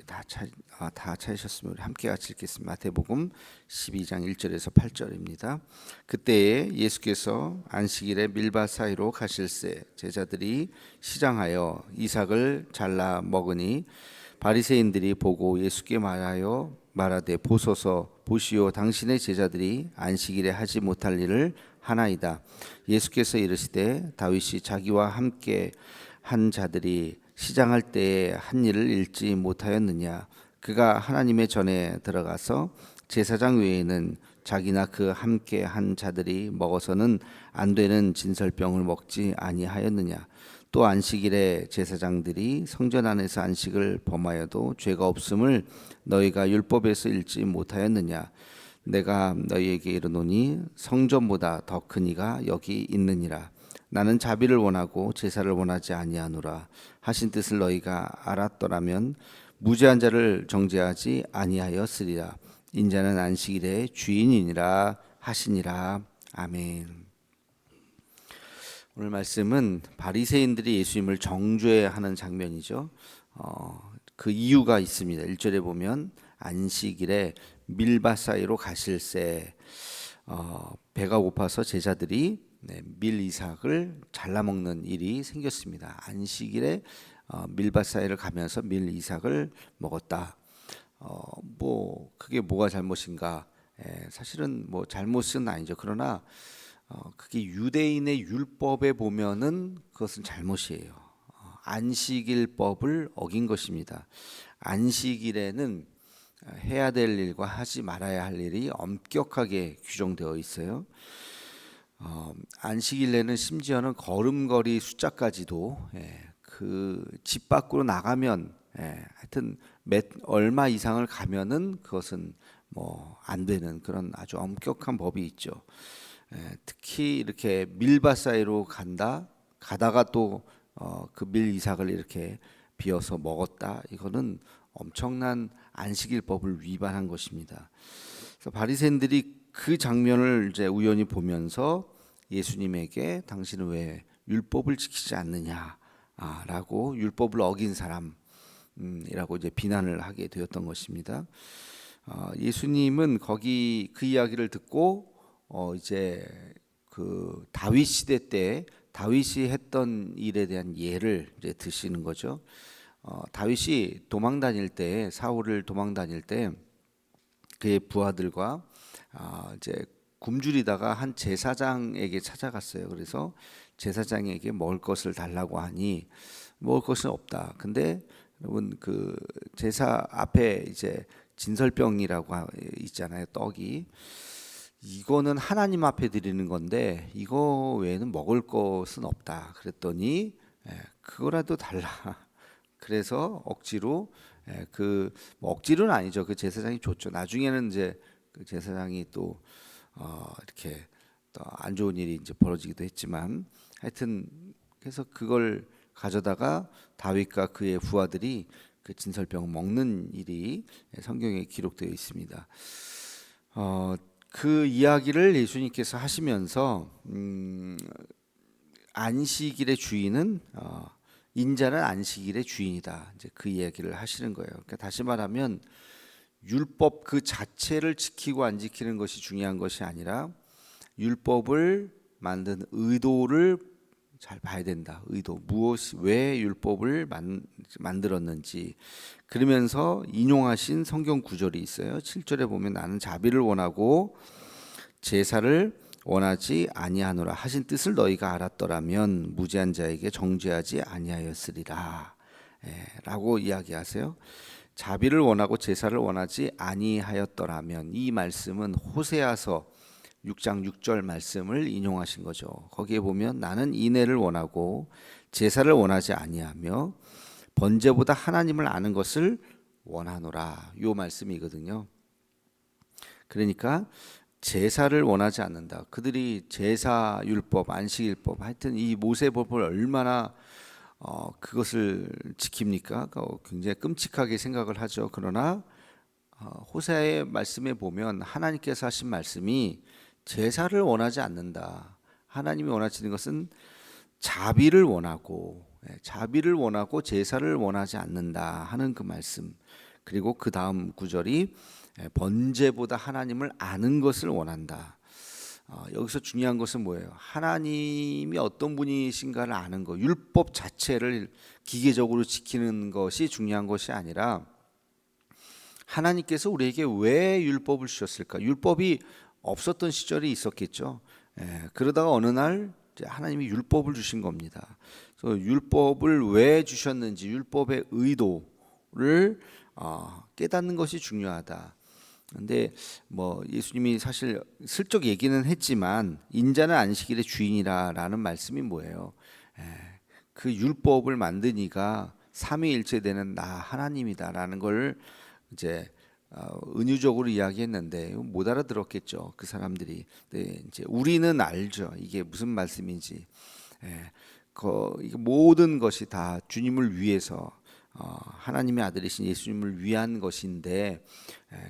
다 찾으셨으면 우리 함께 같이 읽겠습니다. 마태복음 12장 1절에서 8절입니다. 그때에 예수께서 안식일에 밀밭 사이로 가실새 제자들이 시장하여 이삭을 잘라 먹으니 바리새인들이 보고 예수께 말하되 보소서 보시오 당신의 제자들이 안식일에 하지 못할 일을 하나이다. 예수께서 이르시되 다윗이 자기와 함께 한 자들이 시장할 때에 한 일을 잃지 못하였느냐. 그가 하나님의 전에 들어가서 제사장 외에는 자기나 그 함께 한 자들이 먹어서는 안 되는 진설병을 먹지 아니하였느냐. 또 안식일에 제사장들이 성전 안에서 안식을 범하여도 죄가 없음을 너희가 율법에서 읽지 못하였느냐. 내가 너희에게 이르노니 성전보다 더 큰 이가 여기 있느니라. 나는 자비를 원하고 제사를 원하지 아니하노라 하신 뜻을 너희가 알았더라면 무죄한 자를 정죄하지 아니하였으리라. 인자는 안식일의 주인이니라 하시니라. 아멘. 오늘 말씀은 바리새인들이 예수님을 정죄하는 장면이죠. 그 이유가 있습니다. 1절에 보면 안식일에 밀밭 사이로 가실새 배가 고파서 제자들이 밀 이삭을 잘라 먹는 일이 생겼습니다. 안식일에 밀밭 사이를 가면서 밀 이삭을 먹었다. 뭐 그게 뭐가 잘못인가? 사실은 뭐 잘못은 아니죠. 그러나 그게 유대인의 율법에 보면은 그것은 잘못이에요. 안식일법을 어긴 것입니다. 안식일에는 해야 될 일과 하지 말아야 할 일이 엄격하게 규정되어 있어요. 안식일에는 심지어는 걸음걸이 숫자까지도 그 집 밖으로 나가면 하여튼 얼마 이상을 가면은 그것은 뭐 안 되는 그런 아주 엄격한 법이 있죠. 특히 이렇게 밀밭 사이로 가다가 또 그 밀 이삭을 이렇게 비어서 먹었다. 이거는 엄청난 안식일법을 위반한 것입니다. 그래서 바리새인들이 그 장면을 이제 우연히 보면서 예수님에게 당신은 왜 율법을 지키지 않느냐라고 율법을 어긴 사람이라고 이제 비난을 하게 되었던 것입니다. 예수님은 거기 그 이야기를 듣고 이제 그 다윗 시대 때 다윗이 했던 일에 대한 예를 이제 드시는 거죠. 다윗이 도망 다닐 때 사울을 도망 다닐 때 그의 부하들과 이제 굶주리다가 한 제사장에게 찾아갔어요. 그래서 제사장에게 먹을 것을 달라고 하니 먹을 것은 없다. 근데 여러분 그 제사 앞에 이제 진설병이라고 있잖아요. 떡이. 이거는 하나님 앞에 드리는 건데 이거 외에는 먹을 것은 없다. 그랬더니 그거라도 달라. 그래서 억지로 뭐 억지로는 아니죠. 그 제사장이 줬죠. 나중에는 이제 그 제사장이 또 이렇게 또 안 좋은 일이 이제 벌어지기도 했지만 하여튼 그래서 그걸 가져다가 다윗과 그의 부하들이 그 진설병을 먹는 일이 성경에 기록되어 있습니다. 그 이야기를 예수님께서 하시면서 안식일의 주인은 인자는 안식일의 주인이다. 이제 그 이야기를 하시는 거예요. 그러니까 다시 말하면 율법 그 자체를 지키고 안 지키는 것이 중요한 것이 아니라 율법을 만든 의도를 잘 봐야 된다. 의도 왜 율법을 만들었는지 그러면서 인용하신 성경 구절이 있어요. 7절에 보면 나는 자비를 원하고 제사를 원하지 아니하노라 하신 뜻을 너희가 알았더라면 무죄한 자에게 정죄하지 아니하였으리라 라고 이야기하세요. 자비를 원하고 제사를 원하지 아니하였더라면 이 말씀은 호세아서 6장 6절 말씀을 인용하신 거죠. 거기에 보면 나는 인애를 원하고 제사를 원하지 아니하며 번제보다 하나님을 아는 것을 원하노라. 요 말씀이거든요. 그러니까 제사를 원하지 않는다. 그들이 제사 율법, 안식일법, 하여튼 이 모세법을 얼마나 그것을 지킵니까? 굉장히 끔찍하게 생각을 하죠. 그러나 호세아의 말씀에 보면 하나님께서 하신 말씀이 제사를 원하지 않는다. 하나님이 원하시는 것은 자비를 원하고 제사를 원하지 않는다 하는 그 말씀. 그리고 그 다음 구절이 번제보다 하나님을 아는 것을 원한다. 여기서 중요한 것은 뭐예요? 하나님이 어떤 분이신가를 아는 것, 율법 자체를 기계적으로 지키는 것이 중요한 것이 아니라 하나님께서 우리에게 왜 율법을 주셨을까? 율법이 없었던 시절이 있었겠죠. 그러다가 어느 날 이제 하나님이 율법을 주신 겁니다. 그래서 율법을 왜 주셨는지, 율법의 의도를 깨닫는 것이 중요하다. 근데 뭐 예수님이 사실 슬쩍 얘기는 했지만 인자는 안식일의 주인이라라는 말씀이 뭐예요? 그 율법을 만든 이가 삼위일체 되는 나 하나님이다라는 걸 이제 은유적으로 이야기했는데 못 알아들었겠죠, 그 사람들이. 네, 이제 우리는 알죠, 이게 무슨 말씀인지. 이게 모든 것이 다 주님을 위해서 하나님의 아들이신 예수님을 위한 것인데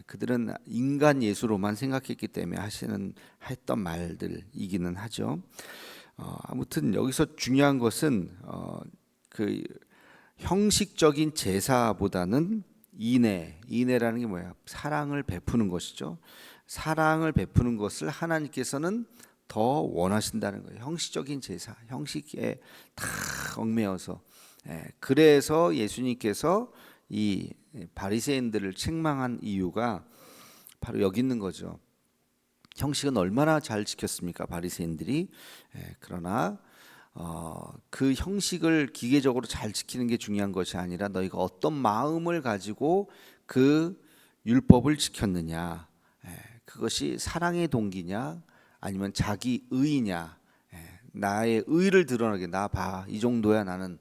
그들은 인간 예수로만 생각했기 때문에 했던 말들이기는 하죠. 아무튼 여기서 중요한 것은 그 형식적인 제사보다는 인애라는 게 뭐야? 사랑을 베푸는 것이죠. 사랑을 베푸는 것을 하나님께서는 더 원하신다는 거예요. 형식적인 제사, 형식에 다 얽매여서. 그래서 예수님께서 이 바리새인들을 책망한 이유가 바로 여기 있는 거죠. 형식은 얼마나 잘 지켰습니까, 바리새인들이? 그러나 그 형식을 기계적으로 잘 지키는 게 중요한 것이 아니라 너희가 어떤 마음을 가지고 그 율법을 지켰느냐, 그것이 사랑의 동기냐 아니면 자기 의냐, 나의 의를 드러나게, 나 봐, 이 정도야, 나는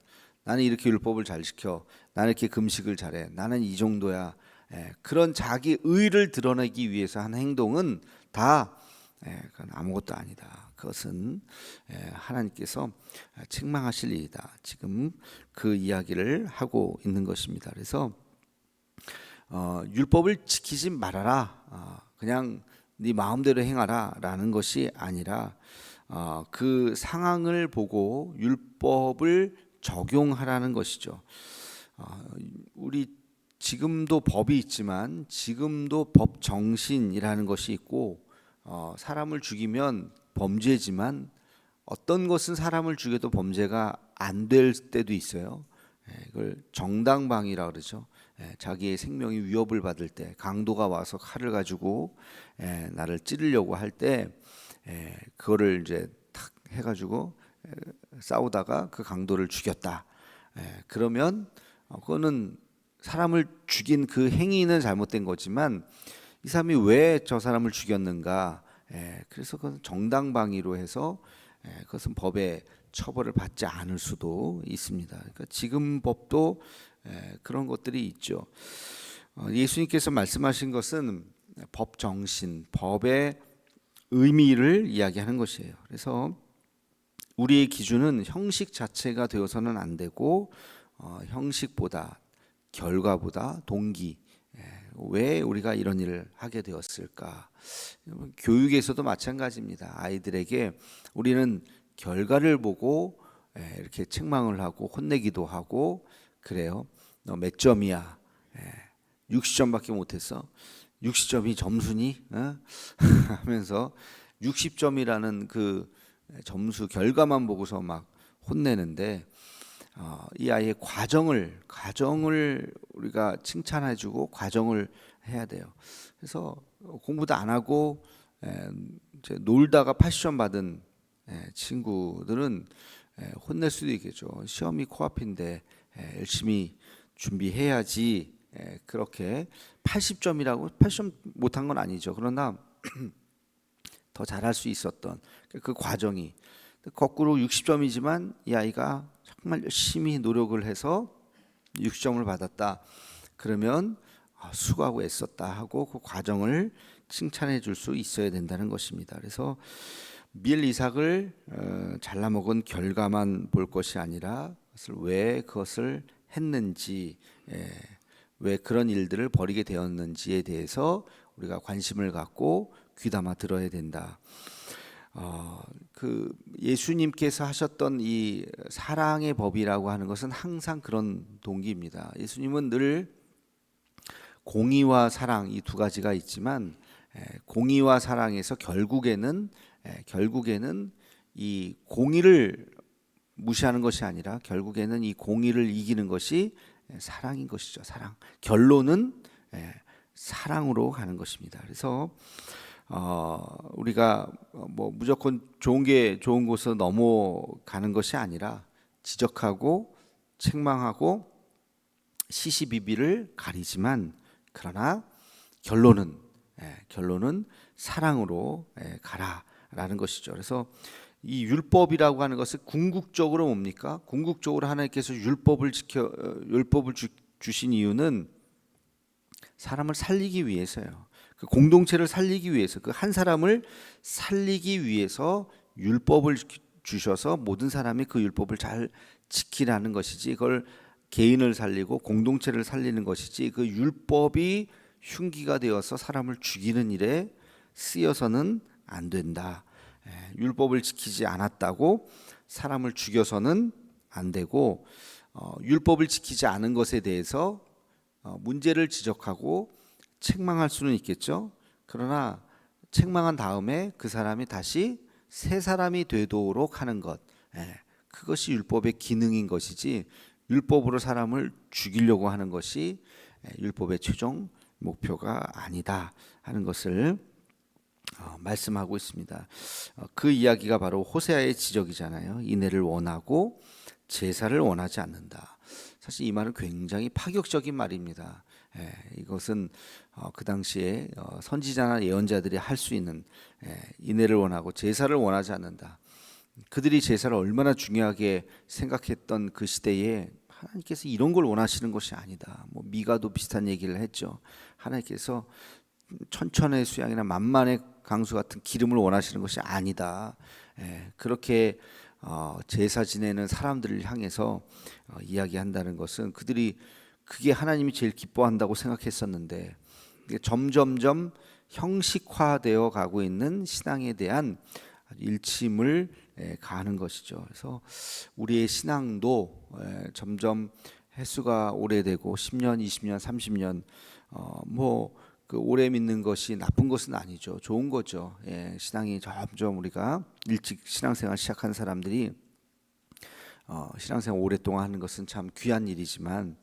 이렇게 율법을 잘 지켜, 나는 이렇게 금식을 잘해, 나는 이 정도야. 그런 자기 의를 드러내기 위해서 한 행동은 다 그건 아무것도 아니다. 그것은 하나님께서 책망하실 일이다. 지금 그 이야기를 하고 있는 것입니다. 그래서 율법을 지키지 말아라, 그냥 네 마음대로 행하라라는 것이 아니라 그 상황을 보고 율법을 적용하라는 것이죠. 우리 지금도 법이 있지만 지금도 법 정신이라는 것이 있고, 사람을 죽이면 범죄지만 어떤 것은 사람을 죽여도 범죄가 안 될 때도 있어요. 이걸 정당방위라 그러죠. 자기의 생명이 위협을 받을 때, 강도가 와서 칼을 가지고 나를 찌르려고 할 때 그거를 이제 탁 해가지고 싸우다가 그 강도를 죽였다. 그러면 그거는 사람을 죽인 그 행위는 잘못된 거지만 이 사람이 왜 저 사람을 죽였는가? 그래서 그건 정당방위로 해서 그것은 법의 처벌을 받지 않을 수도 있습니다. 그러니까 지금 법도 그런 것들이 있죠. 예수님께서 말씀하신 것은 법 정신, 법의 의미를 이야기하는 것이에요. 그래서 우리의 기준은 형식 자체가 되어서는 안 되고 형식보다, 결과보다 동기, 왜 우리가 이런 일을 하게 되었을까? 교육에서도 마찬가지입니다. 아이들에게 우리는 결과를 보고 이렇게 책망을 하고 혼내기도 하고 그래요. 너 몇 점이야? 60점밖에 못했어. 60점이 점수니? 하면서 60점이라는 그 점수 결과만 보고서 막 혼내는데 이 아이의 과정을 우리가 칭찬해주고 과정을 해야 돼요. 그래서 공부도 안 하고 이제 놀다가 80점 받은 친구들은 혼낼 수도 있겠죠. 시험이 코앞인데 열심히 준비해야지. 그렇게 80점이라고 80점 못한 건 아니죠. 그러나 더 잘할 수 있었던 그 과정이, 거꾸로 60점이지만 이 아이가 정말 열심히 노력을 해서 60점을 받았다. 그러면 수고하고 애썼다 하고 그 과정을 칭찬해 줄 수 있어야 된다는 것입니다. 그래서 밀 이삭을 잘라 먹은 결과만 볼 것이 아니라 왜 그것을 했는지, 왜 그런 일들을 벌이게 되었는지에 대해서 우리가 관심을 갖고 귀담아 들어야 된다. 그 예수님께서 하셨던 이 사랑의 법이라고 하는 것은 항상 그런 동기입니다. 예수님은 늘 공의와 사랑 이 두 가지가 있지만 공의와 사랑에서 결국에는 이 공의를 무시하는 것이 아니라 결국에는 이 공의를 이기는 것이 사랑인 것이죠. 사랑. 결론은 사랑으로 가는 것입니다. 그래서 우리가 뭐 무조건 좋은 곳으로 넘어가는 것이 아니라 지적하고 책망하고 시시비비를 가리지만 그러나 결론은 사랑으로 가라라는 것이죠. 그래서 이 율법이라고 하는 것은 궁극적으로 뭡니까? 궁극적으로 하나님께서 율법을 주신 이유는 사람을 살리기 위해서요. 그 공동체를 살리기 위해서, 그 한 사람을 살리기 위해서 율법을 주셔서 모든 사람이 그 율법을 잘 지키라는 것이지, 그걸 개인을 살리고 공동체를 살리는 것이지, 그 율법이 흉기가 되어서 사람을 죽이는 일에 쓰여서는 안 된다. 율법을 지키지 않았다고 사람을 죽여서는 안 되고, 율법을 지키지 않은 것에 대해서 문제를 지적하고 책망할 수는 있겠죠. 그러나 책망한 다음에 그 사람이 다시 새 사람이 되도록 하는 것, 그것이 율법의 기능인 것이지, 율법으로 사람을 죽이려고 하는 것이 율법의 최종 목표가 아니다 하는 것을 말씀하고 있습니다. 그 이야기가 바로 호세아의 지적이잖아요. 인애를 원하고 제사를 원하지 않는다. 사실 이 말은 굉장히 파격적인 말입니다. 이것은 그 당시에 선지자나 예언자들이 할 수 있는, 인애를 원하고 제사를 원하지 않는다. 그들이 제사를 얼마나 중요하게 생각했던 그 시대에 하나님께서 이런 걸 원하시는 것이 아니다. 뭐 미가도 비슷한 얘기를 했죠. 하나님께서 천천의 수양이나 만만의 강수 같은 기름을 원하시는 것이 아니다. 그렇게 제사 지내는 사람들을 향해서 이야기한다는 것은 그게 하나님이 제일 기뻐한다고 생각했었는데, 점점점 형식화되어 가고 있는 신앙에 대한 일침을 가하는 것이죠. 그래서 우리의 신앙도 점점 횟수가 오래되고 10년, 20년, 30년 그 오래 믿는 것이 나쁜 것은 아니죠. 좋은 거죠. 신앙이 점점 우리가 일찍 신앙생활 시작한 사람들이 신앙생활 오랫동안 하는 것은 참 귀한 일이지만,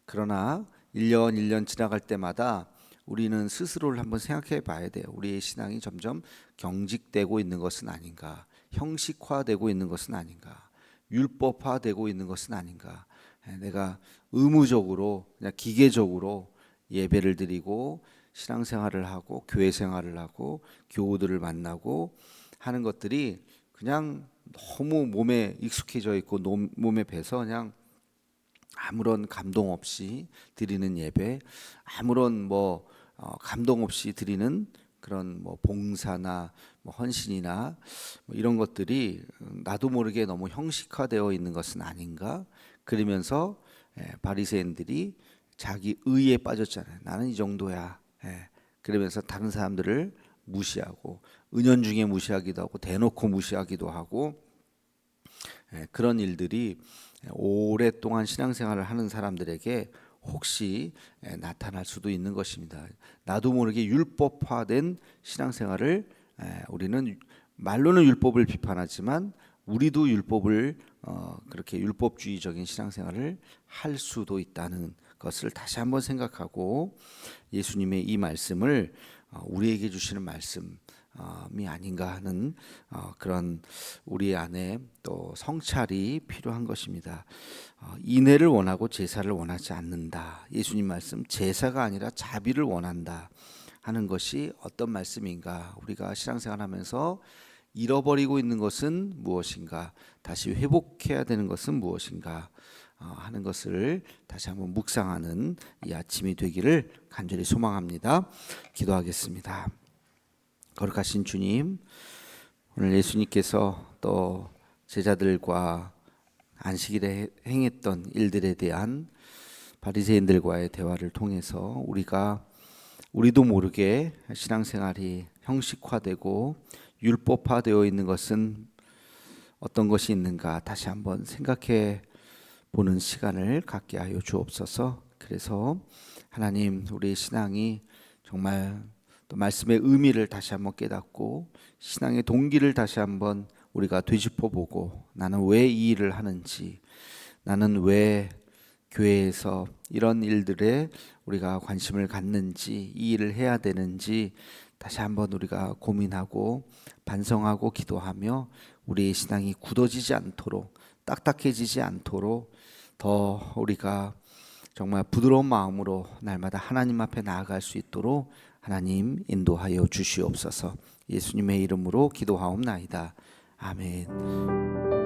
그러나 1년 1년 지나갈 때마다 우리는 스스로를 한번 생각해 봐야 돼요. 우리의 신앙이 점점 경직되고 있는 것은 아닌가, 형식화되고 있는 것은 아닌가, 율법화되고 있는 것은 아닌가. 내가 의무적으로 그냥 기계적으로 예배를 드리고 신앙생활을 하고 교회 생활을 하고 교우들을 만나고 하는 것들이 그냥 너무 몸에 익숙해져 있고 몸에 배서 그냥 아무런 감동 없이 드리는 예배, 아무런 감동 없이 드리는 그런 봉사나 헌신이나 이런 것들이 나도 모르게 너무 형식화되어 있는 것은 아닌가. 그러면서 바리새인들이 자기 의에 빠졌잖아요. 나는 이 정도야. 그러면서 다른 사람들을 무시하고 은연중에 무시하기도 하고 대놓고 무시하기도 하고, 그런 일들이 오랫동안 신앙생활을 하는 사람들에게 혹시 나타날 수도 있는 것입니다. 나도 모르게 율법화된 신앙생활을, 우리는 말로는 율법을 비판하지만 우리도 율법을 그렇게 율법주의적인 신앙생활을 할 수도 있다는 것을 다시 한번 생각하고, 예수님의 이 말씀을 우리에게 주시는 말씀이 아닌가 하는 그런 우리 안에 또 성찰이 필요한 것입니다. 인애를 원하고 제사를 원하지 않는다. 예수님 말씀, 제사가 아니라 자비를 원한다 하는 것이 어떤 말씀인가? 우리가 신앙생활하면서 잃어버리고 있는 것은 무엇인가? 다시 회복해야 되는 것은 무엇인가? 하는 것을 다시 한번 묵상하는 이 아침이 되기를 간절히 소망합니다. 기도하겠습니다. 거룩하신 주님, 오늘 예수님께서 또 제자들과 안식일에 행했던 일들에 대한 바리새인들과의 대화를 통해서 우리도 모르게 신앙생활이 형식화되고 율법화되어 있는 것은 어떤 것이 있는가 다시 한번 생각해 보는 시간을 갖게 하여 주옵소서. 그래서 하나님, 우리 신앙이 정말 또 말씀의 의미를 다시 한번 깨닫고 신앙의 동기를 다시 한번 우리가 되짚어보고, 나는 왜 이 일을 하는지, 나는 왜 교회에서 이런 일들에 우리가 관심을 갖는지, 이 일을 해야 되는지 다시 한번 우리가 고민하고 반성하고 기도하며 우리의 신앙이 굳어지지 않도록, 딱딱해지지 않도록 더 우리가 정말 부드러운 마음으로 날마다 하나님 앞에 나아갈 수 있도록 하나님 인도하여 주시옵소서. 예수님의 이름으로 기도하옵나이다. 아멘.